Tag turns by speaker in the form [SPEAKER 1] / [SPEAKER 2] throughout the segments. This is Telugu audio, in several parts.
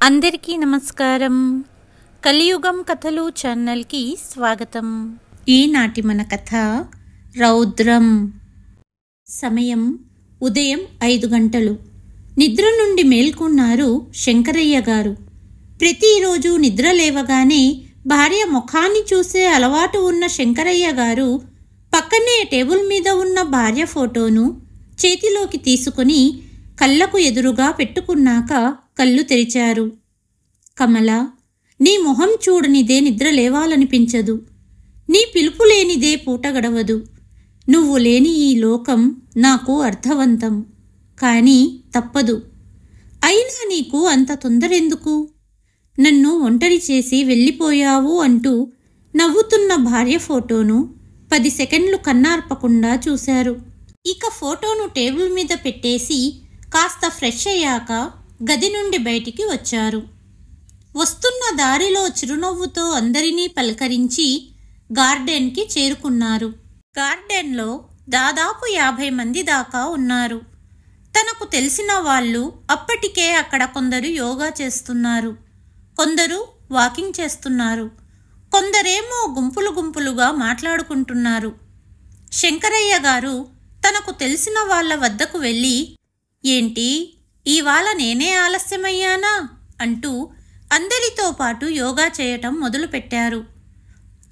[SPEAKER 1] అందరికీ నమస్కారం. కలియుగం కథలు ఛానల్కి స్వాగతం. ఈనాటి మన కథ రౌద్రం. సమయం ఉదయం 5 గంటలు. నిద్ర నుండి మేల్కొన్నారు శంకరయ్య గారు. ప్రతిరోజు నిద్ర లేవగానే భార్య ముఖాన్ని చూసే అలవాటు ఉన్న శంకరయ్య గారు పక్కనే టేబుల్ మీద ఉన్న భార్య ఫోటోను చేతిలోకి తీసుకుని కళ్ళకు ఎదురుగా పెట్టుకున్నాక కళ్ళు తెరిచారు. కమల, నీ మొహం చూడనిదే నిద్ర లేవాలనిపించదు. నీ పిలుపు లేనిదే పూట గడవదు. నువ్వు లేని ఈ లోకం నాకు అర్థవంతం. కానీ తప్పదు. అయినా నీకు అంత తొందరెందుకు? నన్ను ఒంటరి చేసి వెళ్ళిపోయావు అంటూ నవ్వుతున్న భార్య ఫోటోను 10 సెకండ్లు కన్నార్పకుండా చూశారు. ఇక ఫోటోను టేబుల్ మీద పెట్టేసి కాస్త ఫ్రెష్ అయ్యాక గది నుండి బయటికి వచ్చారు. వస్తున్న దారిలో చిరునవ్వుతో అందరినీ పలకరించి గార్డెన్కి చేరుకున్నారు. గార్డెన్లో దాదాపు 50 మంది దాకా ఉన్నారు. తనకు తెలిసిన వాళ్ళు అప్పటికే అక్కడ కొందరు యోగా చేస్తున్నారు, కొందరు వాకింగ్ చేస్తున్నారు, కొందరేమో గుంపులు గుంపులుగా మాట్లాడుకుంటున్నారు. శంకరయ్య గారు తనకు తెలిసిన వాళ్ళ వద్దకు వెళ్ళి, ఏంటి ఇవాళ నేనే ఆలస్యమయ్యానా అంటూ అందరితో పాటు యోగా చేయటం మొదలుపెట్టారు.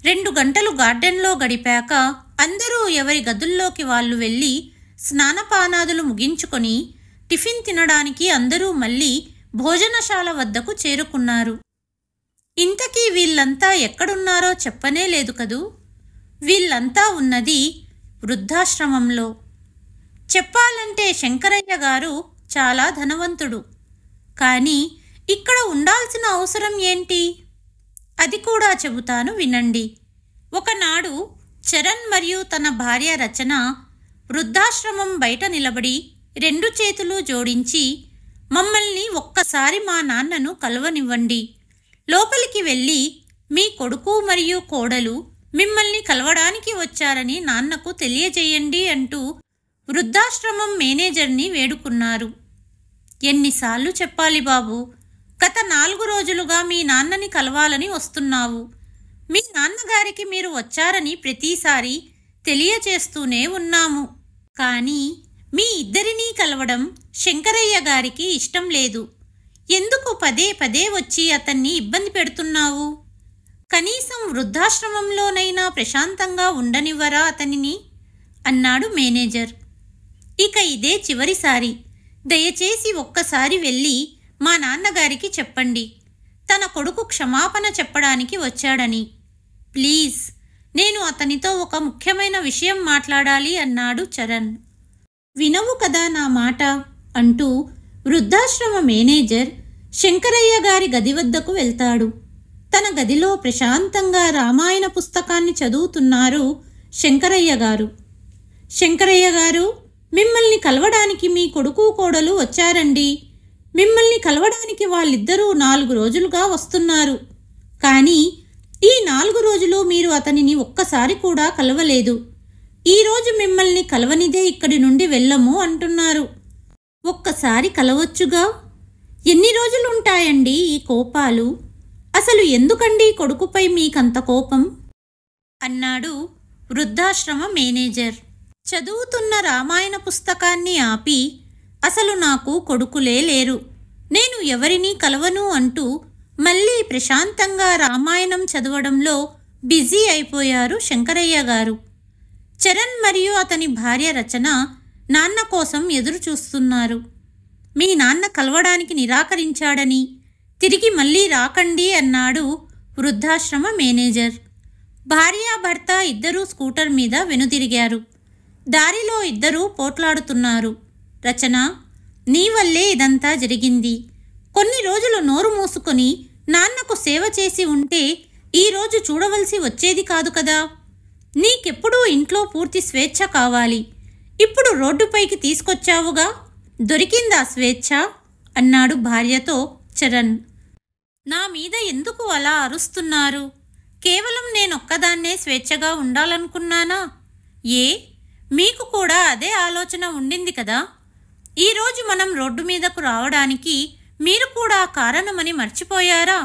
[SPEAKER 1] 2 గంటలు గార్డెన్లో గడిపాక అందరూ ఎవరి గదుల్లోకి వాళ్ళు వెళ్ళి స్నానపానాదులు ముగించుకొని టిఫిన్ తినడానికి అందరూ మళ్ళీ భోజనశాల వద్దకు చేరుకున్నారు. ఇంతకీ వీళ్ళంతా ఎక్కడున్నారో చెప్పనే లేదు కదూ. వీళ్ళంతా ఉన్నది వృద్ధాశ్రమంలో. చెప్పాలంటే శంకరయ్య గారు చాలా ధనవంతుడు. కానీ ఇక్కడ ఉండాల్సిన అవసరం ఏంటి? అది కూడా చెబుతాను వినండి. ఒకనాడు చరణ్ మరియు తన భార్య రచన వృద్ధాశ్రమం బయట నిలబడి 2 చేతులు జోడించి, మమ్మల్ని ఒక్కసారి మా నాన్నను కలవనివ్వండి, లోపలికి వెళ్ళి మీ కొడుకు మరియు కోడలు మిమ్మల్ని కలవడానికి వచ్చారని నాన్నకు తెలియజేయండి అంటూ వృద్ధాశ్రమం మేనేజర్ని వేడుకున్నారు. ఎన్నిసార్లు చెప్పాలి బాబు, గత 4 రోజులుగా మీ నాన్నని కలవాలని వస్తున్నావు. మీ నాన్నగారికి మీరు వచ్చారని ప్రతిసారి తెలియచేస్తూనే ఉన్నాము. కానీ మీ ఇద్దరినీ కలవడం శంకరయ్య గారికి ఇష్టం లేదు. ఎందుకు పదే పదే వచ్చి అతన్ని ఇబ్బంది పెడుతున్నావు? కనీసం వృద్ధాశ్రమంలోనైనా ప్రశాంతంగా ఉండనివ్వరా అతనిని అన్నాడు మేనేజర్. ఇక ఇదే చివరిసారి. దయచేసి ఒక్కసారి వెళ్ళి మా నాన్నగారికి చెప్పండి, తన కొడుకు క్షమాపణ చెప్పడానికి వచ్చాడని. ప్లీజ్, నేను అతనితో ఒక ముఖ్యమైన విషయం మాట్లాడాలి అన్నాడు చరణ్. వినవు కదా నా మాట అంటూ వృద్ధాశ్రమ మేనేజర్ శంకరయ్య గారి గది వద్దకు వెళ్తాడు. తన గదిలో ప్రశాంతంగా రామాయణ పుస్తకాన్ని చదువుతున్నారు శంకరయ్య గారు. శంకరయ్య గారు, మిమ్మల్ని కలవడానికి మీ కొడుకు కోడలు వచ్చారండి. మిమ్మల్ని కలవడానికి వాళ్ళిద్దరూ 4 రోజులుగా వస్తున్నారు. కానీ ఈ 4 రోజులు మీరు అతనిని ఒక్కసారి కూడా కలవలేదు. ఈరోజు మిమ్మల్ని కలవనిదే ఇక్కడి నుండి వెళ్ళము అంటున్నారు. ఒక్కసారి కలవచ్చుగా. ఎన్ని రోజులుంటాయండి ఈ కోపాలు? అసలు ఎందుకండి కొడుకుపై మీకంత కోపం అన్నాడు వృద్ధాశ్రమ మేనేజర్. చదువుతున్న రామాయణ పుస్తకాన్ని ఆపి, అసలు నాకు కొడుకులే లేరు, నేను ఎవరినీ కలవను అంటూ మళ్ళీ ప్రశాంతంగా రామాయణం చదవడంలో బిజీ అయిపోయారు శంకరయ్య గారు. చరణ్ మరియు అతని భార్య రచన నాన్న కోసం ఎదురు చూస్తున్నారు. మీ నాన్న కలవడానికి నిరాకరించాడని, తిరిగి మళ్ళీ రాకండి అన్నాడు వృద్ధాశ్రమ మేనేజర్. భార్యాభర్త ఇద్దరూ స్కూటర్ మీద వెనుదిరిగారు. దారిలో ఇద్దరూ పోట్లాడుతున్నారు. రచన, నీ వల్లే ఇదంతా జరిగింది. కొన్ని రోజులు నోరు మూసుకొని నాన్నకు సేవ చేసి ఉంటే ఈరోజు చూడవలసి వచ్చేది కాదు కదా. నీకెప్పుడూ ఇంట్లో పూర్తి స్వేచ్ఛ కావాలి. ఇప్పుడు రోడ్డుపైకి తీసుకొచ్చావుగా, దొరికిందా స్వేచ్ఛ అన్నాడు భార్యతో చరణ్. నా మీద ఎందుకు అలా అరుస్తున్నారు? కేవలం నేనొక్కదాన్నే స్వేచ్ఛగా ఉండాలనుకున్నానా? మీకు కూడా అదే ఆలోచన ఉండింది కదా. ఈరోజు మనం రోడ్డు మీదకు రావడానికి మీరు కూడా కారణమని మర్చిపోయారా?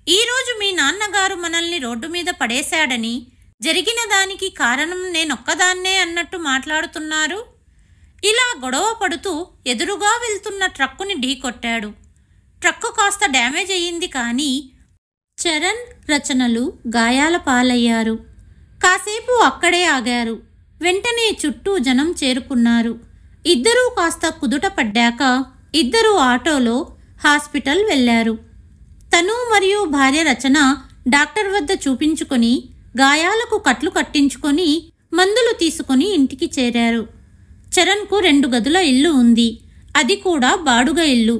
[SPEAKER 1] ఈరోజు మీ నాన్నగారు మనల్ని రోడ్డు మీద పడేశాడని, జరిగిన దానికి కారణం నేనొక్కదాన్నే అన్నట్టు మాట్లాడుతున్నారు. ఇలా గొడవ పడుతూ ఎదురుగా వెళ్తున్న ట్రక్కుని ఢీకొట్టాడు. ట్రక్కు కాస్త డ్యామేజ్ అయ్యింది, కానీ చరణ్, రచనలు గాయాల పాలయ్యారు. కాసేపు అక్కడే ఆగారు. వెంటనే చుట్టూ జనం చేరుకున్నారు. ఇద్దరూ కాస్త కుదుట పడ్డాక ఇద్దరూ ఆటోలో హాస్పిటల్ వెళ్ళారు. తను మరియు భార్య రచన డాక్టర్ వద్ద చూపించుకొని, గాయాలకు కట్లు కట్టించుకొని, మందులు తీసుకొని ఇంటికి చేరారు. చరణ్కు 2 గదుల ఇల్లు ఉంది. అది కూడా బాడుగ ఇల్లు.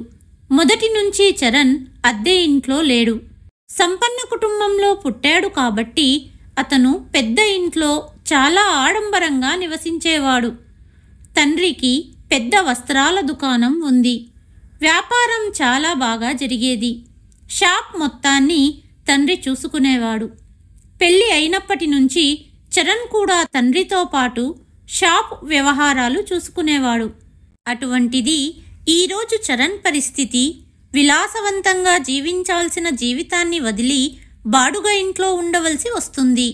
[SPEAKER 1] మొదటి నుంచి చరణ్ అద్దె ఇంట్లో లేడు. సంపన్న కుటుంబంలో పుట్టాడు కాబట్టి అతను పెద్ద ఇంట్లో చాలా ఆడంబరంగా నివసించేవాడు. తండ్రికి పెద్ద వస్త్రాల దుకాణం ఉంది. వ్యాపారం చాలా బాగా జరిగేది. షాప్ మొత్తాన్ని తండ్రి చూసుకునేవాడు. పెళ్లి అయినప్పటి నుంచి చరణ్ కూడా తండ్రితో పాటు షాప్ వ్యవహారాలు చూసుకునేవాడు. అటువంటిది ఈరోజు చరణ్ పరిస్థితి. విలాసవంతంగా జీవించాల్సిన జీవితాన్ని వదిలి బాడుగ ఇంట్లో ఉండవలసి వస్తుంది.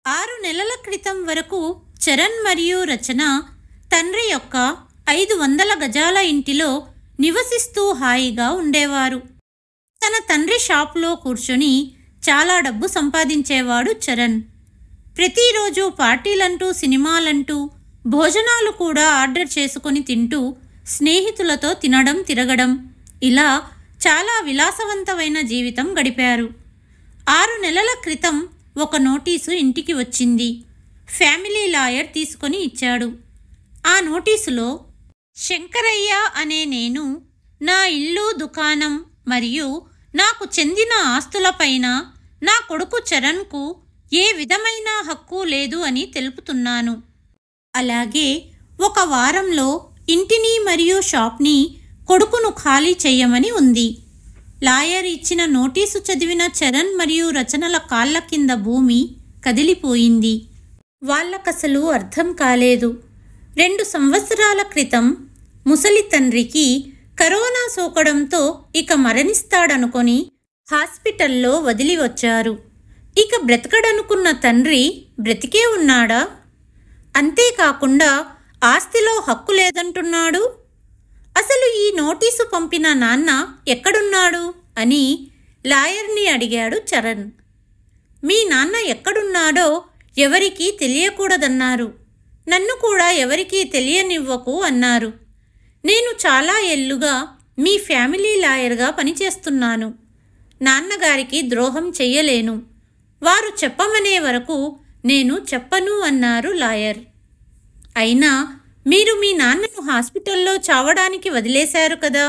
[SPEAKER 1] 6 నెలల క్రితం వరకు చరణ్ మరియు రచన తండ్రి యొక్క 500 గజాల ఇంటిలో నివసిస్తూ హాయిగా ఉండేవారు. తన తండ్రి షాపులో కూర్చొని చాలా డబ్బు సంపాదించేవాడు చరణ్. ప్రతిరోజు పార్టీలంటూ, సినిమాలంటూ, భోజనాలు కూడా ఆర్డర్ చేసుకొని తింటూ, స్నేహితులతో తినడం, తిరగడం, ఇలా చాలా విలాసవంతమైన జీవితం గడిపారు. 6 నెలల క్రితం ఒక నోటీసు ఇంటికి వచ్చింది. ఫ్యామిలీ లాయర్ తీసుకొని ఇచ్చాడు. ఆ నోటీసులో శంకరయ్య అనే నేను నా ఇల్లు, దుకాణం మరియు నాకు చెందిన ఆస్తులపైన నా కొడుకు చరణ్కు ఏ విధమైన హక్కు లేదు అని తెలుపుతున్నాను. అలాగే 1 వారంలో ఇంటిని మరియు షాప్ని కొడుకును ఖాళీ చెయ్యమని ఉంది. లాయర్ ఇచ్చిన నోటీసు చదివిన చరణ్ మరియు రచనల కాళ్ళ కింద భూమి కదిలిపోయింది. వాళ్ళకసలు అర్థం కాలేదు. 2 సంవత్సరాల క్రితం ముసలి తండ్రికి కరోనా సోకడంతో ఇక మరణిస్తాడనుకొని హాస్పిటల్లో వదిలి వచ్చారు. ఇక బ్రతకడనుకున్న తండ్రి బ్రతికే ఉన్నాడా? అంతేకాకుండా ఆస్తిలో హక్కు లేదంటున్నాడు. అసలు ఈ నోటీసు పంపిన నాన్న ఎక్కడున్నాడు అని లాయర్ని అడిగాడు చరణ్. మీ నాన్న ఎక్కడున్నాడో ఎవరికీ తెలియకూడదన్నారు. నన్ను కూడా ఎవరికీ తెలియనివ్వకు అన్నారు. నేను చాలా ఏళ్లుగా మీ ఫ్యామిలీ లాయర్గా పనిచేస్తున్నాను. నాన్నగారికి ద్రోహం చెయ్యలేను. వారు చెప్పమనే వరకు నేను చెప్పను అన్నారు లాయర్. అయినా మీరు మీ నాన్నను హాస్పిటల్లో చావడానికి వదిలేశారు కదా,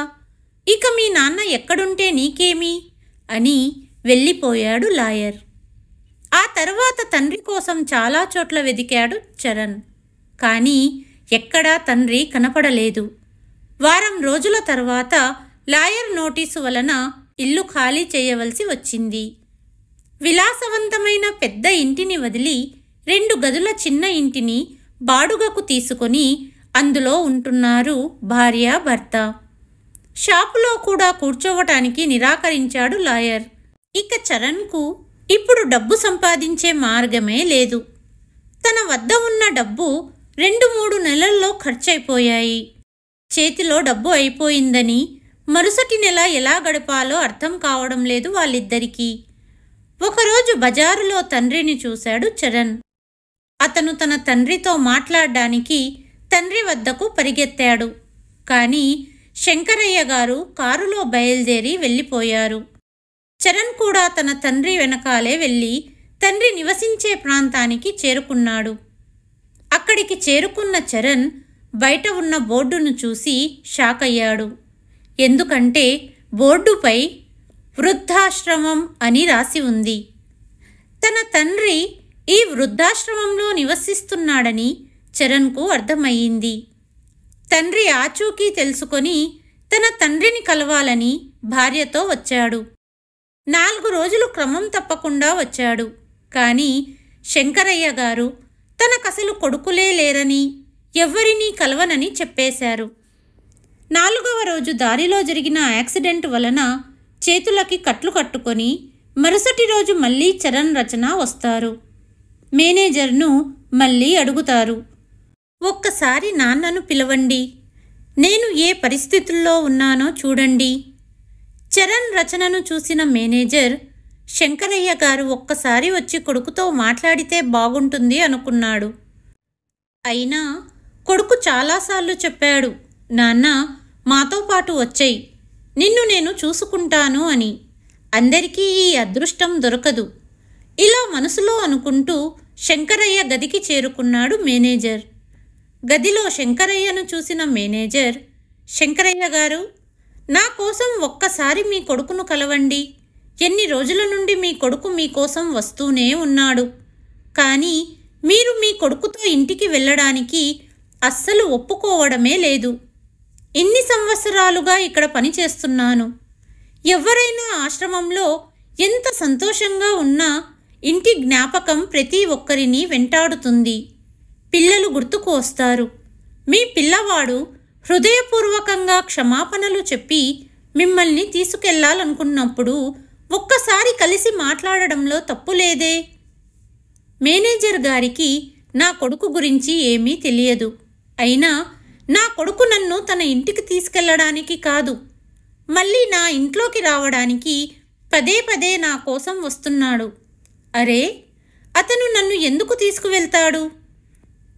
[SPEAKER 1] ఇక మీ నాన్న ఎక్కడుంటే నీకేమి అని వెళ్ళిపోయాడు లాయర్. ఆ తర్వాత తండ్రి కోసం చాలా చోట్ల వెదికాడు చరణ్. కానీ ఎక్కడా తండ్రి కనపడలేదు. వారం రోజుల తర్వాత లాయర్ నోటీసు వలన ఇల్లు ఖాళీ చేయవలసి వచ్చింది. విలాసవంతమైన పెద్ద ఇంటిని వదిలి 2 గదుల చిన్న ఇంటిని బాడుగకు తీసుకొని అందులో ఉంటున్నారు భార్య, భర్త. షాపులో కూడా కూర్చోవటానికి నిరాకరించాడు లాయర్. ఇక చరణ్కు ఇప్పుడు డబ్బు సంపాదించే మార్గమే లేదు. తన వద్ద ఉన్న డబ్బు 2-3 నెలల్లో ఖర్చయిపోయాయి. చేతిలో డబ్బు అయిపోయిందని మరుసటి నెల ఎలా గడపాలో అర్థం కావడం లేదు వాళ్ళిద్దరికీ. ఒకరోజు బజారులో తండ్రిని చూశాడు చరణ్. అతను తన తండ్రితో మాట్లాడడానికి తండ్రి వద్దకు పరిగెత్తాడు. కానీ శంకరయ్య గారు కారులో బయలుదేరి వెళ్ళిపోయారు. చరణ్ కూడా తన తండ్రి వెనకాలే వెళ్ళి తండ్రి నివసించే ప్రాంతానికి చేరుకున్నాడు. అక్కడికి చేరుకున్న చరణ్ బయట ఉన్న బోర్డును చూసి షాక్ అయ్యాడు. ఎందుకంటే బోర్డుపై వృద్ధాశ్రమం అని రాసి ఉంది. తన తండ్రి ఈ వృద్ధాశ్రమంలో నివసిస్తున్నాడని చరణ్కు అర్థమయ్యింది. తండ్రి ఆచూకీ తెలుసుకొని తన తండ్రిని కలవాలని భార్యతో వచ్చాడు. 4 రోజులు క్రమం తప్పకుండా వచ్చాడు. కానీ శంకరయ్య గారు తనకసలు కొడుకులే లేరని, ఎవ్వరినీ కలవనని చెప్పేశారు. 4వ రోజు దారిలో జరిగిన యాక్సిడెంట్ వలన చేతులకి కట్లు కట్టుకొని మరుసటి రోజు మళ్ళీ చరణ్ రచన వస్తారు. మేనేజర్ను మళ్ళీ అడుగుతారు, ఒక్కసారి నాన్నను పిలవండి, నేను ఏ పరిస్థితుల్లో ఉన్నానో చూడండి. చరణ్ రచనను చూసిన మేనేజర్, శంకరయ్య గారు ఒక్కసారి వచ్చి కొడుకుతో మాట్లాడితే బాగుంటుంది అనుకున్నాడు. అయినా కొడుకు చాలాసార్లు చెప్పాడు, నాన్న మాతో పాటు వచ్చేయ్, నిన్ను నేను చూసుకుంటాను అని. అందరికీ ఈ అదృష్టం దొరకదు. ఇలా మనసులో అనుకుంటూ శంకరయ్య గదికి చేరుకున్నాడు మేనేజర్. గదిలో శంకరయ్యను చూసిన మేనేజర్, శంకరయ్య గారు, నా కోసం ఒక్కసారి మీ కొడుకును కలవండి. ఎన్ని రోజుల నుండి మీ కొడుకు మీకోసం వస్తూనే ఉన్నాడు. కానీ మీరు మీ కొడుకుతో ఇంటికి వెళ్ళడానికి అస్సలు ఒప్పుకోవడమే లేదు. ఇన్ని సంవత్సరాలుగా ఇక్కడ పనిచేస్తున్నాను. ఎవరైనా ఆశ్రమంలో ఎంత సంతోషంగా ఉన్నా ఇంటి జ్ఞాపకం ప్రతి ఒక్కరిని వెంటాడుతుంది. పిల్లలు గుర్తుకు వస్తారు. మీ పిల్లవాడు హృదయపూర్వకంగా క్షమాపణలు చెప్పి మిమ్మల్ని తీసుకెళ్లాలనుకున్నప్పుడు ఒక్కసారి కలిసి మాట్లాడడంలో తప్పులేదే. మేనేజర్ గారికి నా కొడుకు గురించి ఏమీ తెలియదు. అయినా నా కొడుకు నన్ను తన ఇంటికి తీసుకెళ్లడానికి కాదు, మళ్ళీ నా ఇంట్లోకి రావడానికి పదే పదే నా కోసం వస్తున్నాడు. అరే, అతను నన్ను ఎందుకు తీసుకువెళ్తాడు?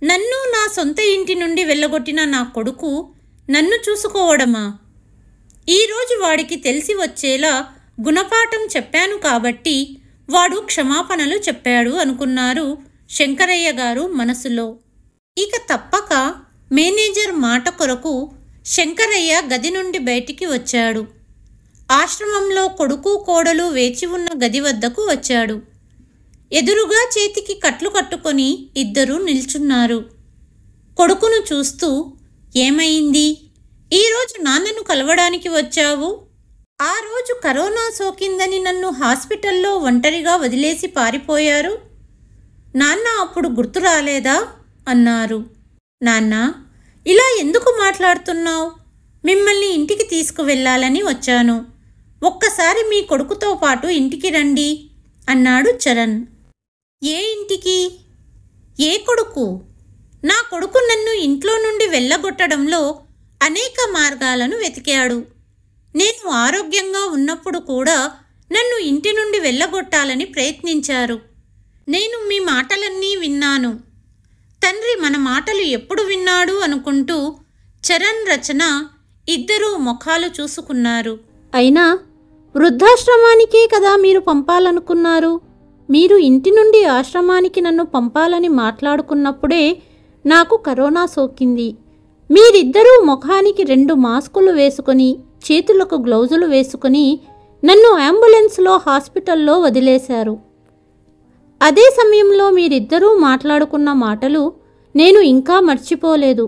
[SPEAKER 1] నన్ను నా సొంత ఇంటి నుండి వెళ్ళగొట్టిన నా కొడుకు నన్ను చూసుకోవడమా? ఈరోజు వాడికి తెలిసి వచ్చేలా గుణపాఠం చెప్పాను కాబట్టి వాడు క్షమాపణలు చెప్పాడు అనుకున్నారు శంకరయ్య గారు మనసులో. ఇక తప్పక మేనేజర్ మాట కొరకు శంకరయ్య గది నుండి బయటికి వచ్చాడు. ఆశ్రమంలో కొడుకు కోడలు వేచి ఉన్న గది వద్దకు వచ్చాడు. ఎదురుగా చేతికి కట్లు కట్టుకొని ఇద్దరూ నిల్చున్నారు. కొడుకును చూస్తూ, ఏమైంది? ఈరోజు నాన్నను కలవడానికి వచ్చావు? ఆ రోజు కరోనా సోకిందని నన్ను హాస్పిటల్లో ఒంటరిగా వదిలేసి పారిపోయారు. నాన్న అప్పుడు గుర్తు రాలేదా అన్నారు. నాన్న, ఇలా ఎందుకు మాట్లాడుతున్నావు? మిమ్మల్ని ఇంటికి తీసుకువెళ్ళాలని వచ్చాను. ఒక్కసారి మీ కొడుకుతో పాటు ఇంటికి రండి అన్నాడు చరణ్. ఏ ఇంటికి? ఏ కొడుకు? నా కొడుకు నన్ను ఇంట్లో నుండి వెళ్ళగొట్టడంలో అనేక మార్గాలను వెతికాడు. నేను ఆరోగ్యంగా ఉన్నప్పుడు కూడా నన్ను ఇంటి నుండి వెళ్ళగొట్టాలని ప్రయత్నించారు. నేను మీ మాటలన్నీ విన్నాను. తండ్రి మన మాటలు ఎప్పుడు విన్నాడు అనుకుంటూ చరణ్ రచన ఇద్దరూ ముఖాలు చూసుకున్నారు. అయినా వృద్ధాశ్రమానికే కదా మీరు పంపాలనుకున్నారు. మీరు ఇంటి నుండి ఆశ్రమానికి నన్ను పంపాలని మాట్లాడుకున్నప్పుడే నాకు కరోనా సోకింది. మీరిద్దరూ ముఖానికి 2 మాస్కులు వేసుకొని చేతులకు గ్లౌజులు వేసుకొని నన్ను అంబులెన్స్లో హాస్పిటల్లో వదిలేశారు. అదే సమయంలో మీరిద్దరూ మాట్లాడుకున్న మాటలు నేను ఇంకా మర్చిపోలేదు.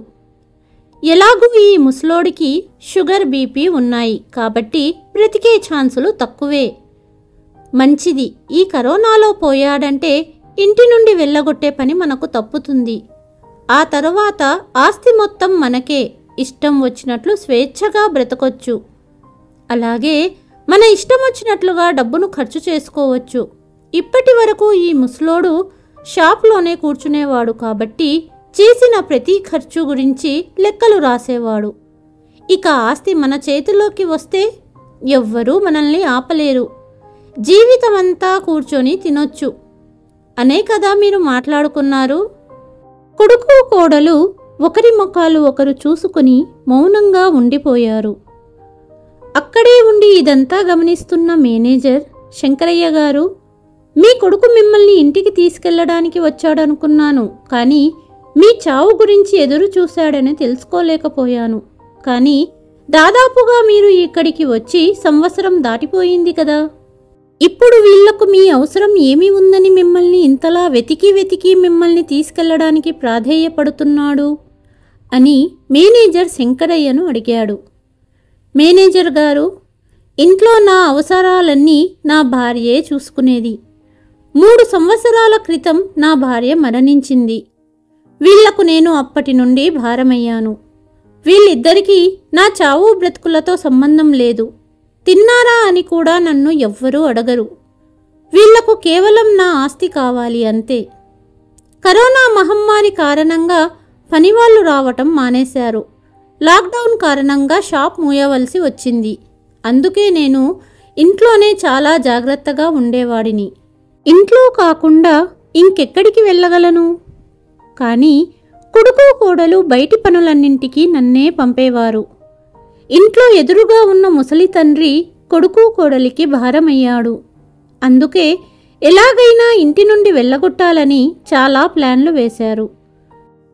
[SPEAKER 1] ఎలాగూ ఈ ముసలోడికి షుగర్ బీపీ ఉన్నాయి కాబట్టి బ్రతికే ఛాన్సులు తక్కువే. మంచిది, ఈ కరోనాలో పోయాడంటే ఇంటి నుండి వెళ్ళగొట్టే పని మనకు తప్పుతుంది. ఆ తరువాత ఆస్తి మొత్తం మనకే, ఇష్టం వచ్చినట్లు స్వేచ్ఛగా బ్రతకొచ్చు. అలాగే మన ఇష్టం వచ్చినట్లుగా డబ్బును ఖర్చు చేసుకోవచ్చు. ఇప్పటి వరకు ఈ ముసలోడు షాప్లోనే కూర్చునేవాడు కాబట్టి చేసిన ప్రతి ఖర్చు గురించి లెక్కలు రాసేవాడు. ఇక ఆస్తి మన చేతిలోకి వస్తే ఎవ్వరూ మనల్ని ఆపలేరు. జీవితమంతా కూర్చొని తినొచ్చు అనే కదా మీరు మాట్లాడుకున్నారు. కొడుకు కోడలు ఒకరి ముఖాలు ఒకరు చూసుకుని మౌనంగా ఉండిపోయారు. అక్కడే ఉండి ఇదంతా గమనిస్తున్న మేనేజర్, శంకరయ్య గారు, మీ కొడుకు మిమ్మల్ని ఇంటికి తీసుకెళ్లడానికి వచ్చాడనుకున్నాను, కానీ మీ చావు గురించి ఎదురు చూశాడని తెలుసుకోలేకపోయాను. కానీ దాదాపుగా మీరు ఇక్కడికి వచ్చి సంవత్సరం దాటిపోయింది కదా. ఇప్పుడు వీళ్లకు మీ అవసరం ఏమి ఉందని మిమ్మల్ని ఇంతలా వెతికి మిమ్మల్ని తీసుకెళ్లడానికి ప్రాధేయపడుతున్నాడు అని మేనేజర్ శంకరయ్యను అడిగాడు. మేనేజర్ గారు, ఇంట్లో నా అవసరాలన్నీ నా భార్యే చూసుకునేది. 3 సంవత్సరాల క్రితం నా భార్య మరణించింది. వీళ్లకు నేను అప్పటి నుండి భారమయ్యాను. వీళ్ళిద్దరికీ నా చావు బ్రతుకులతో సంబంధం లేదు. తిన్నారా అని కూడా నన్ను ఎవ్వరూ అడగరు. వీళ్లకు కేవలం నా ఆస్తి కావాలి అంతే. కరోనా మహమ్మారి కారణంగా పనివాళ్ళు రావటం మానేశారు. లాక్డౌన్ కారణంగా షాప్ మూయవలసి వచ్చింది. అందుకే నేను ఇంట్లోనే చాలా జాగ్రత్తగా ఉండేవాడిని. ఇంట్లో కాకుండా ఇంకెక్కడికి వెళ్ళగలను? కానీ కొడుకు కోడలు బయటి పనులన్నింటికీ నన్నే పంపేవారు. ఇంట్లో ఎదురుగా ఉన్న ముసలి తండ్రి కొడుకు కోడలికి భారమయ్యాడు. అందుకే ఎలాగైనా ఇంటి నుండి వెళ్ళగొట్టాలని చాలా ప్లాన్లు వేశారు.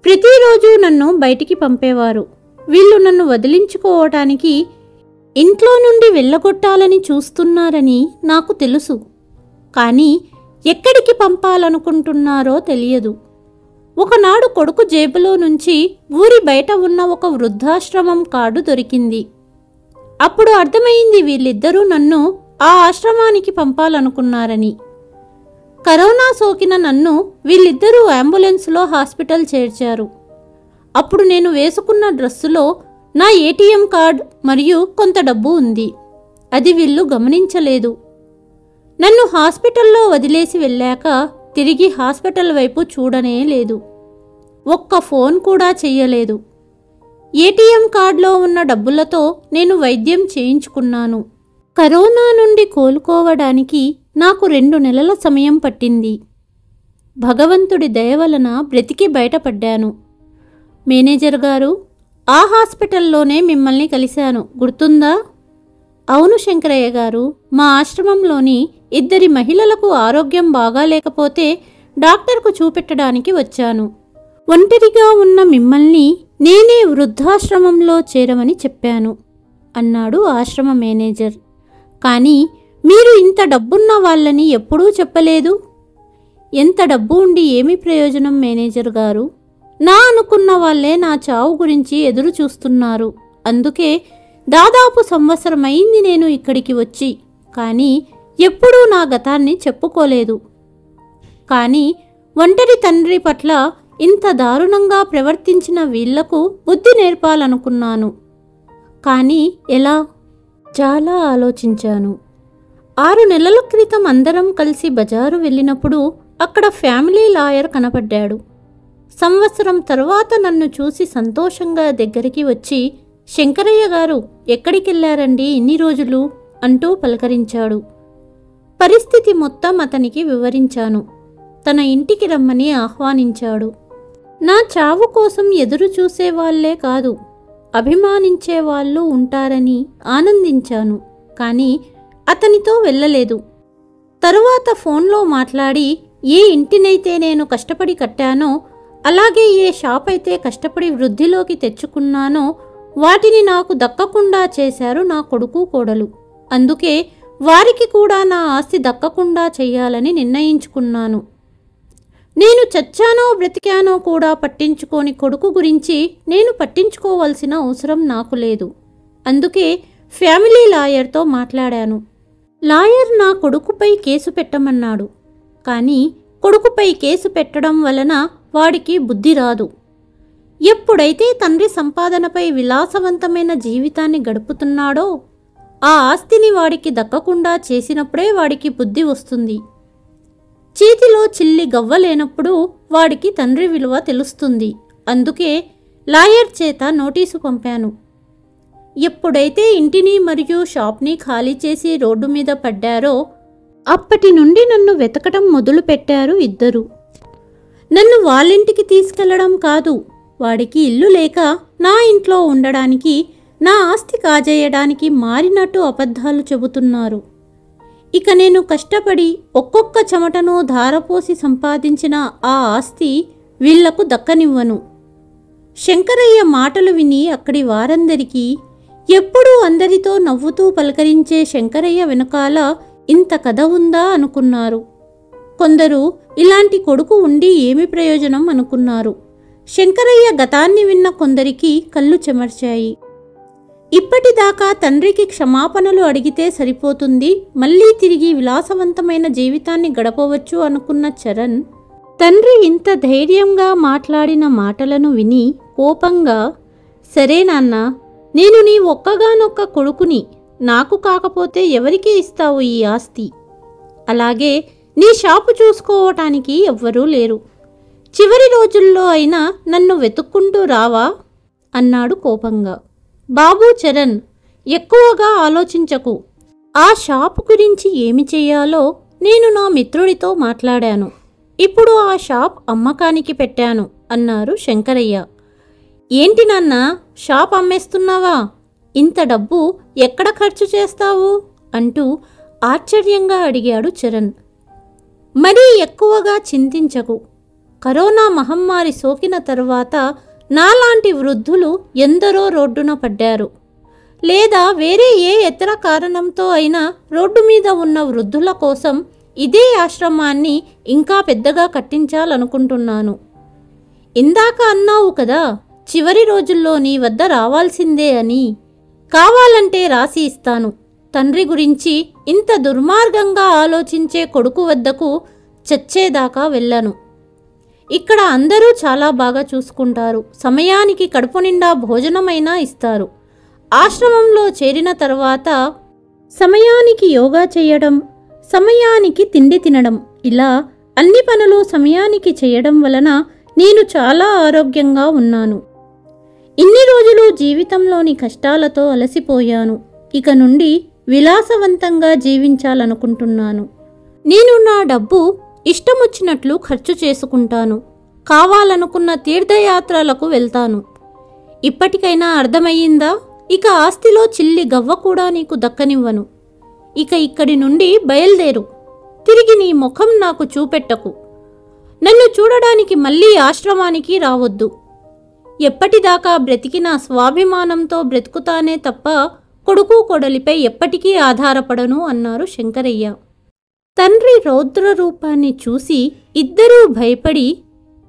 [SPEAKER 1] ప్రతిరోజు నన్ను బయటికి పంపేవారు. వీళ్ళు నన్ను వదిలించుకోవటానికి ఇంట్లో నుండి వెళ్ళగొట్టాలని చూస్తున్నారని నాకు తెలుసు. కానీ ఎక్కడికి పంపాలనుకుంటున్నారో తెలియదు. ఒకనాడు కొడుకు జేబులో నుంచి ఊరి బయట ఉన్న ఒక వృద్ధాశ్రమం కార్డు దొరికింది. అప్పుడు అర్థమైంది వీళ్ళిద్దరూ నన్ను ఆ ఆశ్రమానికి పంపాలనుకున్నారని. కరోనా సోకిన నన్ను వీళ్ళిద్దరూ అంబులెన్స్లో హాస్పిటల్ చేర్చారు. అప్పుడు నేను వేసుకున్న డ్రెస్సులో నా ఏటీఎం కార్డ్ మరియు కొంత డబ్బు ఉంది. అది వీళ్ళు గమనించలేదు. నన్ను హాస్పిటల్లో వదిలేసి వెళ్ళాక తిరిగి హాస్పిటల్ వైపు చూడనే లేదు. ఒక్క ఫోన్ కూడా చెయ్యలేదు. ఏటీఎం కార్డులో ఉన్న డబ్బులతో నేను వైద్యం చేయించుకున్నాను. కరోనా నుండి కోలుకోవడానికి నాకు 2 నెలల సమయం పట్టింది. భగవంతుడి దయ వలన బ్రతికి బయటపడ్డాను. మేనేజర్ గారు, ఆ హాస్పిటల్లోనే మిమ్మల్ని కలిశాను, గుర్తుందా? అవును శంకరయ్య గారు, మా ఆశ్రమంలోని 2 మహిళలకు ఆరోగ్యం బాగాలేకపోతే డాక్టర్కు చూపెట్టడానికి వచ్చాను. ఒంటరిగా ఉన్న మిమ్మల్ని నేనే వృద్ధాశ్రమంలో చేరమని చెప్పాను అన్నాడు ఆశ్రమ మేనేజర్. కానీ మీరు ఇంత డబ్బున్న వాళ్ళని ఎప్పుడూ చెప్పలేదు. ఎంత డబ్బు ఉండి ఏమి ప్రయోజనం మేనేజర్ గారు? నా అనుకున్న వాళ్ళే నా చావు గురించి ఎదురు చూస్తున్నారు. అందుకే దాదాపు సంవత్సరమైంది నేను ఇక్కడికి వచ్చి. కానీ ఎప్పుడూ నా గతాన్ని చెప్పుకోలేదు. కానీ ఒంటరి తండ్రి పట్ల ఇంత దారుణంగా ప్రవర్తించిన వీళ్లకు బుద్ధి నేర్పాలనుకున్నాను. కానీ ఎలా? చాలా ఆలోచించాను. 6 నెలల క్రితం అందరం కలిసి బజారు వెళ్ళినప్పుడు అక్కడ ఫ్యామిలీ లాయర్ కనపడ్డాడు. సంవత్సరం తర్వాత నన్ను చూసి సంతోషంగా దగ్గరికి వచ్చి, శంకరయ్య గారు, ఎక్కడికెళ్లారండి ఇన్ని రోజులు అంటూ పలకరించాడు. పరిస్థితి మొత్తం అతనికి వివరించాను. తన ఇంటికి రమ్మని ఆహ్వానించాడు. నా చావు కోసం ఎదురు చూసేవాళ్లే కాదు, అభిమానించేవాళ్ళు ఉంటారని ఆనందించాను. కానీ అతనితో వెళ్ళలేదు. తరువాత ఫోన్లో మాట్లాడి, ఏ ఇంటినైతే నేను కష్టపడి కట్టానో, అలాగే ఏ షాప్ అయితే కష్టపడి వృద్ధిలోకి తెచ్చుకున్నానో వాటిని నాకు దక్కకుండా చేశారు నా కొడుకు కోడలు. అందుకే వారికి కూడా నా ఆస్తి దక్కకుండా చెయ్యాలని నిర్ణయించుకున్నాను. నేను చచ్చానో బ్రతికానో కూడా పట్టించుకోని కొడుకు గురించి నేను పట్టించుకోవాల్సిన అవసరం నాకు లేదు. అందుకే ఫ్యామిలీ లాయర్తో మాట్లాడాను. లాయర్ నా కొడుకుపై కేసు పెట్టమన్నాడు. కానీ కొడుకుపై కేసు పెట్టడం వలన వాడికి బుద్ధి రాదు. ఎప్పుడైతే తండ్రి సంపాదనపై విలాసవంతమైన జీవితాన్ని గడుపుతున్నాడో ఆ ఆస్తిని వాడికి దక్కకుండా చేసినప్పుడే వాడికి బుద్ధి వస్తుంది. చేతిలో చిల్లి గవ్వలేనప్పుడు వాడికి తండ్రి విలువ తెలుస్తుంది. అందుకే లాయర్ చేత నోటీసు పంపాను. ఎప్పుడైతే ఇంటిని మరియు షాప్ని ఖాళీ చేసి రోడ్డు మీద పడ్డారో అప్పటి నుండి నన్ను వెతకడం మొదలుపెట్టారు ఇద్దరు. నన్ను వాళ్ళింటికి తీసుకెళ్లడం కాదు, వాడికి ఇల్లు లేక నా ఇంట్లో ఉండడానికి, నా ఆస్తి కాజేయడానికి మారినట్టు అబద్ధాలు చెబుతున్నారు. ఇక నేను కష్టపడి ఒక్కొక్క చెమటను ధారపోసి సంపాదించిన ఆ ఆస్తి వీళ్లకు దక్కనివ్వను. శంకరయ్య మాటలు విని అక్కడి వారందరికీ, ఎప్పుడూ అందరితో నవ్వుతూ పలకరించే శంకరయ్య వెనుకాల ఇంత కథ ఉందా అనుకున్నారు. కొందరు ఇలాంటి కొడుకు ఉండి ఏమి ప్రయోజనం అనుకున్నారు. శంకరయ్య గతాన్ని విన్న కొందరికి కళ్ళు చెమర్చాయి. ఇప్పటిదాకా తండ్రికి క్షమాపణలు అడిగితే సరిపోతుంది, మళ్ళీ తిరిగి విలాసవంతమైన జీవితాన్ని గడపవచ్చు అనుకున్న చరణ్ తండ్రి ఇంత ధైర్యంగా మాట్లాడిన మాటలను విని కోపంగా, సరే నాన్న, నేను నీ ఒక్కగానొక్క కొడుకుని, నాకు కాకపోతే ఎవరికి ఇస్తావు ఈ ఆస్తి? అలాగే నీ షాపు చూసుకోవటానికి ఎవ్వరూ లేరు. చివరి రోజుల్లో అయినా నన్ను వెతుక్కుంటూ రావా అన్నాడు కోపంగా. బాబూ చరణ్, ఎక్కువగా ఆలోచించకు. ఆ షాపు గురించి ఏమి చెయ్యాలో నేను నా మిత్రుడితో మాట్లాడాను. ఇప్పుడు ఆ షాప్ అమ్మకానికి పెట్టాను అన్నారు శంకరయ్య. ఏంటి నాన్న, షాప్ అమ్మేస్తున్నావా? ఇంత డబ్బు ఎక్కడ ఖర్చు చేస్తావు అంటూ ఆశ్చర్యంగా అడిగాడు చరణ్. మరీ ఎక్కువగా చింతించకు. కరోనా మహమ్మారి సోకిన తరువాత నాలాంటి వృద్ధులు ఎందరో రోడ్డున పడ్డారు. లేదా వేరే ఏ ఇతర కారణంతో అయినా రోడ్డు మీద ఉన్న వృద్ధుల కోసం ఇదే ఆశ్రమాన్ని ఇంకా పెద్దగా కట్టించాలనుకుంటున్నాను. ఇందాక అన్నావు కదా, చివరి రోజుల్లో నీ వద్ద రావాల్సిందే అని. కావాలంటే రాసి ఇస్తాను. తండ్రి గురించి ఇంత దుర్మార్గంగా ఆలోచించే కొడుకు వద్దకు చచ్చేదాకా వెళ్ళను. ఇక్కడ అందరూ చాలా బాగా చూసుకుంటారు. సమయానికి కడుపు నిండా భోజనమైనా ఇస్తారు. ఆశ్రమంలో చేరిన తర్వాత సమయానికి యోగా చేయడం, సమయానికి తిండి తినడం, ఇలా అన్ని పనులు సమయానికి చేయడం వలన నేను చాలా ఆరోగ్యంగా ఉన్నాను. ఇన్ని రోజులు జీవితంలోని కష్టాలతో అలసిపోయాను. ఇక నుండి విలాసవంతంగా జీవించాలనుకుంటున్నాను. నేను నా డబ్బు ఇష్టమొచ్చినట్లు ఖర్చు చేసుకుంటాను. కావాలనుకున్న తీర్థయాత్రలకు వెళ్తాను. ఇప్పటికైనా అర్థమయ్యిందా? ఇక ఆస్తిలో చిల్లి గవ్వ కూడా నీకు దక్కనివ్వను. ఇక ఇక్కడి నుండి బయలుదేరు. తిరిగి నీ ముఖం నాకు చూపెట్టకు. నన్ను చూడడానికి మళ్ళీ ఆశ్రమానికి రావద్దు. ఎప్పటిదాకా బ్రతికినా స్వాభిమానంతో బ్రతుకుతానే తప్ప కొడుకు కొడలిపై ఎప్పటికీ ఆధారపడను అన్నారు శంకరయ్య. తండ్రి రౌద్ర రూపాన్ని చూసి ఇద్దరూ భయపడి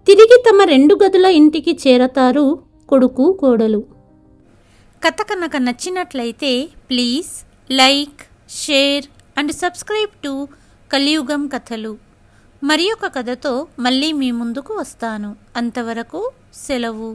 [SPEAKER 1] తిరిగి తమ 2 గదుల ఇంటికి చేరతారు కొడుకు కోడలు. కథ కనుక నచ్చినట్లయితే please like, share and subscribe to కలియుగం కథలు. మరి ఒక కథతో మళ్ళీ మీ ముందుకు వస్తాను. అంతవరకు సెలవు.